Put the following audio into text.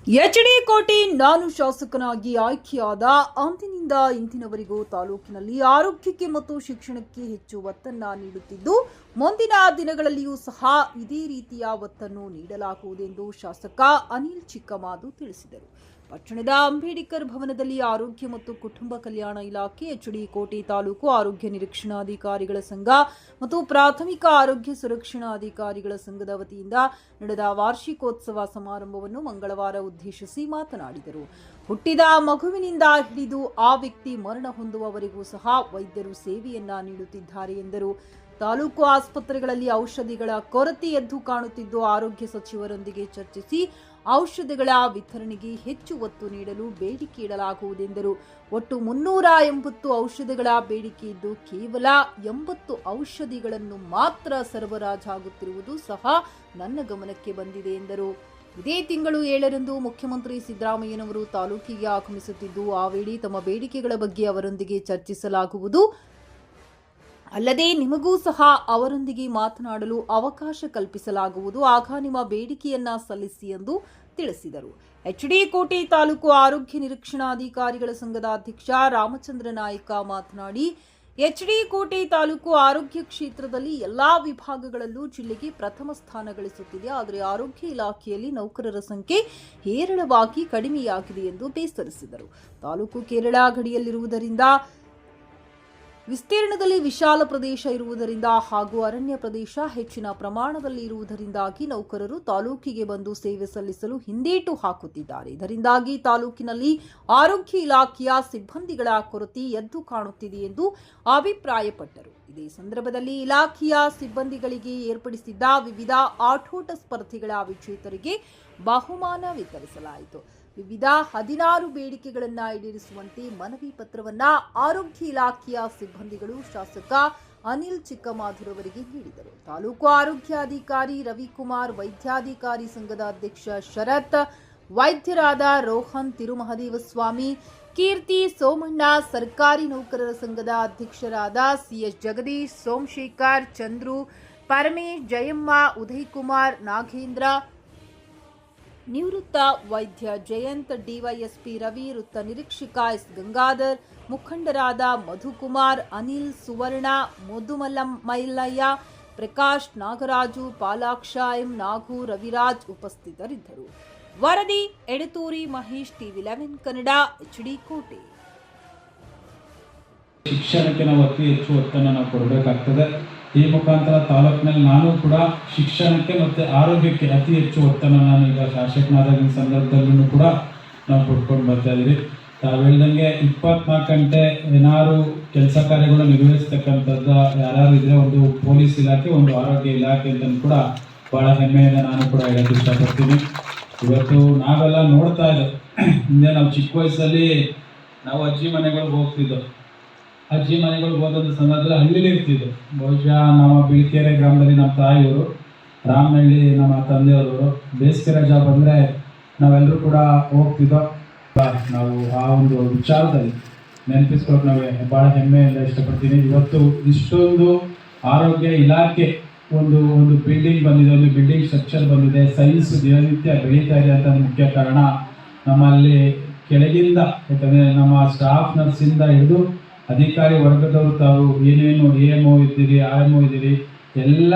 H D. ಕೋಟೆ ನಾನು ಶಾಸಕನಾಗಿ ಆಯ್ಕೆಯಾದ ಅಂದಿನಿಂದ ಇಂದಿನವರೆಗೂ ತಾಲೂಕಿನಲ್ಲಿ ಆರೋಗ್ಯಕ್ಕೆ ಮತ್ತು ಶಿಕ್ಷಣಕ್ಕೆ ಹೆಚ್ಚು ಒತ್ತನ್ನು ನೀಡುತ್ತಿದ್ದು ಮುಂದಿನ ದಿನಗಳಲ್ಲಿಯೂ ಸಹ ಇದೇ ರೀತಿಯ ಒತ್ತನ್ನು ನೀಡಲಾಗುವುದೆಂದು ಶಾಸಕ ಅನಿಲ್ ಚಿಕ್ಕಮಾದು ತಿಳಿಸಿದರು. ಪಟ್ಟಣದ ಅಂಬೇಡ್ಕರ್ ಭವನದಲ್ಲಿ ಆರೋಗ್ಯ ಮತ್ತು ಕುಟುಂಬ ಕಲ್ಯಾಣ ಇಲಾಖೆ, ಎಚ್.ಡಿ. ಕೋಟೆ ತಾಲೂಕು ಆರೋಗ್ಯ ನಿರೀಕ್ಷಣಾಧಿಕಾರಿಗಳ ಸಂಘ ಮತ್ತು ಪ್ರಾಥಮಿಕ ಆರೋಗ್ಯ ಸುರಕ್ಷಣಾಧಿಕಾರಿಗಳ ಸಂಘದ ವತಿಯಿಂದ ನಡೆದ ವಾರ್ಷಿಕೋತ್ಸವ ಸಮಾರಂಭವನ್ನು ಮಂಗಳವಾರ ಉದ್ದೇಶಿಸಿ ಮಾತನಾಡಿದರು. ಹುಟ್ಟಿದ ಮಗುವಿನಿಂದ ಹಿಡಿದು ಆ ವ್ಯಕ್ತಿ ಮರಣ ಹೊಂದುವವರೆಗೂ ಸಹ ವೈದ್ಯರು ಸೇವೆಯನ್ನ ನೀಡುತ್ತಿದ್ದಾರೆ ಎಂದರು. ತಾಲೂಕು ಆಸ್ಪತ್ರೆಗಳಲ್ಲಿ ಔಷಧಿಗಳ ಕೊರತೆ ಎದ್ದು ಕಾಣುತ್ತಿದ್ದು, ಆರೋಗ್ಯ ಸಚಿವರೊಂದಿಗೆ ಚರ್ಚಿಸಿ ಔಷಧಿಗಳ ವಿತರಣೆಗೆ ಹೆಚ್ಚು ಒತ್ತು ನೀಡಲು ಬೇಡಿಕೆ ಇಡಲಾಗುವುದೆಂದರು. ಒಟ್ಟು 380 ಔಷಧಿಗಳ ಬೇಡಿಕೆ ಇದ್ದು, ಕೇವಲ 80 ಔಷಧಿಗಳನ್ನು ಮಾತ್ರ ಸರಬರಾಜಾಗುತ್ತಿರುವುದು ಸಹ ನನ್ನ ಗಮನಕ್ಕೆ ಬಂದಿದೆ ಎಂದರು. ಇದೇ ತಿಂಗಳು 7ರಂದು ಮುಖ್ಯಮಂತ್ರಿ ಸಿದ್ದರಾಮಯ್ಯನವರು ತಾಲೂಕಿಗೆ ಆಗಮಿಸುತ್ತಿದ್ದು, ಆ ವೇಳೆ ತಮ್ಮ ಬೇಡಿಕೆಗಳ ಬಗ್ಗೆ ಅವರೊಂದಿಗೆ ಚರ್ಚಿಸಲಾಗುವುದು. ಅಲ್ಲದೆ ನಿಮಗೂ ಸಹ ಅವರೊಂದಿಗೆ ಮಾತನಾಡಲು ಅವಕಾಶ ಕಲ್ಪಿಸಲಾಗುವುದು. ಆಗ ನಿಮ್ಮ ಬೇಡಿಕೆಯನ್ನ ಸಲ್ಲಿಸಿ ಎಂದು ತಿಳಿಸಿದರು. ಎಚ್.ಡಿ. ಕೋಟೆ ತಾಲೂಕು ಆರೋಗ್ಯ ನಿರೀಕ್ಷಣಾಧಿಕಾರಿಗಳ ಸಂಘದ ಅಧ್ಯಕ್ಷ ರಾಮಚಂದ್ರ ನಾಯ್ಕ ಮಾತನಾಡಿ, ಎಚ್.ಡಿ. ಕೋಟೆ ತಾಲೂಕು ಆರೋಗ್ಯ ಕ್ಷೇತ್ರದಲ್ಲಿ ಎಲ್ಲಾ ವಿಭಾಗಗಳಲ್ಲೂ ಜಿಲ್ಲೆಗೆ ಪ್ರಥಮ ಸ್ಥಾನ ಗಳಿಸುತ್ತಿದೆ. ಆದರೆ ಆರೋಗ್ಯ ಇಲಾಖೆಯಲ್ಲಿ ನೌಕರರ ಸಂಖ್ಯೆ ಹೇರಳವಾಗಿ ಕಡಿಮೆಯಾಗಿದೆ ಎಂದು ಬೇಸರಿಸಿದರು. ತಾಲೂಕು ಕೇರಳ ಗಡಿಯಲ್ಲಿರುವುದರಿಂದ ವಿಸ್ತೀರ್ಣದಲ್ಲಿ ವಿಶಾಲ ಪ್ರದೇಶ ಇರುವುದರಿಂದ ಹಾಗೂ ಅರಣ್ಯ ಪ್ರದೇಶ ಹೆಚ್ಚಿನ ಪ್ರಮಾಣದಲ್ಲಿ ಇರುವುದರಿಂದಾಗಿ ನೌಕರರು ತಾಲೂಕಿಗೆ ಬಂದು ಸೇವೆ ಸಲ್ಲಿಸಲು ಹಿಂದೇಟು ಹಾಕುತ್ತಿದ್ದಾರೆ. ಇದರಿಂದಾಗಿ ತಾಲೂಕಿನಲ್ಲಿ ಆರೋಗ್ಯ ಇಲಾಖೆಯ ಸಿಬ್ಬಂದಿಗಳ ಕೊರತೆ ಎದ್ದು ಕಾಣುತ್ತಿದೆ ಎಂದು ಅಭಿಪ್ರಾಯಪಟ್ಟರು. ಇದೇ ಸಂದರ್ಭದಲ್ಲಿ ಇಲಾಖೆಯ ಸಿಬ್ಬಂದಿಗಳಿಗೆ ಏರ್ಪಡಿಸಿದ್ದ ವಿವಿಧ ಆಟೋಟ ಸ್ಪರ್ಧೆಗಳ ವಿಜೇತರಿಗೆ ಬಹುಮಾನ ವಿತರಿಸಲಾಯಿತು. ವಿವಿಧ 16 ಬೇಡಿಕೆಗಳನ್ನು ಈಡೇರಿಸುವಂತೆ ಮನವಿ ಪತ್ರವನ್ನ ಆರೋಗ್ಯ ಇಲಾಖೆಯ ಸಿಬ್ಬಂದಿಗಳು ಶಾಸಕ ಅನಿಲ್ ಚಿಕ್ಕಮಾಧುರವರಿಗೆ ನೀಡಿದರು. ತಾಲೂಕು ಆರೋಗ್ಯಾಧಿಕಾರಿ ರವಿಕುಮಾರ್, ವೈದ್ಯಾಧಿಕಾರಿ ಸಂಘದ ಅಧ್ಯಕ್ಷ ಶರತ್, ವೈದ್ಯರಾದ ರೋಹನ್ ತಿರುಮಹದೇವಸ್ವಾಮಿ, ಕೀರ್ತಿ ಸೋಮಣ್ಣ, ಸರ್ಕಾರಿ ನೌಕರರ ಸಂಘದ ಅಧ್ಯಕ್ಷರಾದ ಸಿಎಸ್ ಜಗದೀಶ್, ಸೋಮಶೇಖರ್, ಚಂದ್ರು, ಪರಮೇಶ್, ಜಯಮ್ಮ, ಉದಯಕುಮಾರ್, ನಾಗೇಂದ್ರ, ನಿವೃತ್ತ ವೈದ್ಯ ಜಯಂತ್, ಡಿವೈಎಸ್ಪಿ ರವಿ, ವೃತ್ತ ನಿರೀಕ್ಷಕ ಎಸ್ ಗಂಗಾಧರ್, ಮುಖಂಡರಾದ ಮಧುಕುಮಾರ್, ಅನಿಲ್, ಸುವರ್ಣ, ಮುದುಮಲ್ಲಯ್ಯ, ಪ್ರಕಾಶ್, ನಾಗರಾಜು, ಪಾಲಾಕ್ಷ, ಎಂ ನಾಗು, ರವಿರಾಜ್ ಉಪಸ್ಥಿತರಿದ್ದರು. ವರದಿ ಎಡತೂರಿ ಮಹೇಶ್, ಟಿವಿ11 ಕನ್ನಡ, ಎಚ್.ಡಿ. ಕೋಟೆ. ಶಿಕ್ಷಣಕ್ಕೆ ನಾವು ಅತಿ ಹೆಚ್ಚು ಒತ್ತನ್ನು ನಾವು ಕೊಡಬೇಕಾಗ್ತದೆ. ಈ ಮುಖಾಂತರ ತಾಲೂಕಿನಲ್ಲಿ ನಾನು ಕೂಡ ಶಿಕ್ಷಣಕ್ಕೆ ಮತ್ತು ಆರೋಗ್ಯಕ್ಕೆ ಅತಿ ಹೆಚ್ಚು ಒತ್ತನ್ನು ನಾನು ಈಗ ಶಾಸಕನಾದ ಸಂದರ್ಭದಲ್ಲೂ ಕೂಡ ನಾವು ಕೊಟ್ಕೊಂಡು ಬರ್ತಾ ಇದ್ದೀವಿ. ತಾವು ಹೇಳ್ದಂಗೆ 24 ಗಂಟೆ ಏನಾರು ಕೆಲಸ ಕಾರ್ಯಗಳು ನಿರ್ವಹಿಸ್ತಕ್ಕಂಥದ್ದು ಯಾರು ಇದ್ರೆ ಒಂದು ಪೊಲೀಸ್ ಇಲಾಖೆ, ಒಂದು ಆರೋಗ್ಯ ಇಲಾಖೆ ಅಂತ ಕೂಡ ಭಾಳ ಹೆಮ್ಮೆಯಿಂದ ನಾನು ಕೂಡ ಹೇಳೋಕ್ಕೆ ಇಷ್ಟಪಡ್ತೀನಿ. ಇವತ್ತು ನಾವೆಲ್ಲ ನೋಡ್ತಾ ಇದ್ದೋ, ಹಿಂದೆ ನಾವು ಚಿಕ್ಕ ವಯಸ್ಸಲ್ಲಿ ನಾವು ಅಜ್ಜಿ ಮನೆಗಳಿಗೆ ಹೋಗ್ತಿದ್ದೋ. ಅಜ್ಜಿ ಮನೆಗಳಿಗೆ ಹೋದಂಥ ಸಂದರ್ಭದಲ್ಲಿ ಹಳ್ಳಿಲಿ ಇರ್ತಿದ್ದು. ಬಹುಶಃ ನಮ್ಮ ಬಿಳಿಕೆರೆ ಗ್ರಾಮದಲ್ಲಿ ನಮ್ಮ ತಾಯಿಯವರು, ರಾಮನಹಳ್ಳಿ ನಮ್ಮ ತಂದೆಯವರು, ಬೇಸಿಗೆ ರಜಾ ಬಂದರೆ ನಾವೆಲ್ಲರೂ ಕೂಡ ಹೋಗ್ತಿದ್ದೋ. ನಾವು ಆ ಒಂದು ವಿಚಾರದಲ್ಲಿ ನೆನಪಿಸ್ಕೊಳ್ಳೋಕೆ ನಾವು ಭಾಳ ಹೆಮ್ಮೆಯಿಂದ ಇಷ್ಟಪಡ್ತೀನಿ. ಇವತ್ತು ಇಷ್ಟೊಂದು ಆರೋಗ್ಯ ಇಲಾಖೆ ಒಂದು ಬಿಲ್ಡಿಂಗ್ ಬಂದಿದೆ, ಒಂದು ಬಿಲ್ಡಿಂಗ್ ಸ್ಟ್ರಕ್ಚರ್ ಬಂದಿದೆ, ಸೈನ್ಸ್ ದಿನನಿತ್ಯ ಬೆಳೀತಾ ಇದೆ ಅಂತ ಮುಖ್ಯ ಕಾರಣ ನಮ್ಮಲ್ಲಿ ಕೆಳಗಿಂದ, ಯಾಕಂದರೆ ನಮ್ಮ ಸ್ಟಾಫ್ ನರ್ಸಿಂದ ಹಿಡಿದು ಅಧಿಕಾರಿ ವರ್ಗದವರು ತಾವು ಏನೇನು AMO ಇದ್ದೀರಿ, RMO ಇದ್ದೀರಿ, ಎಲ್ಲ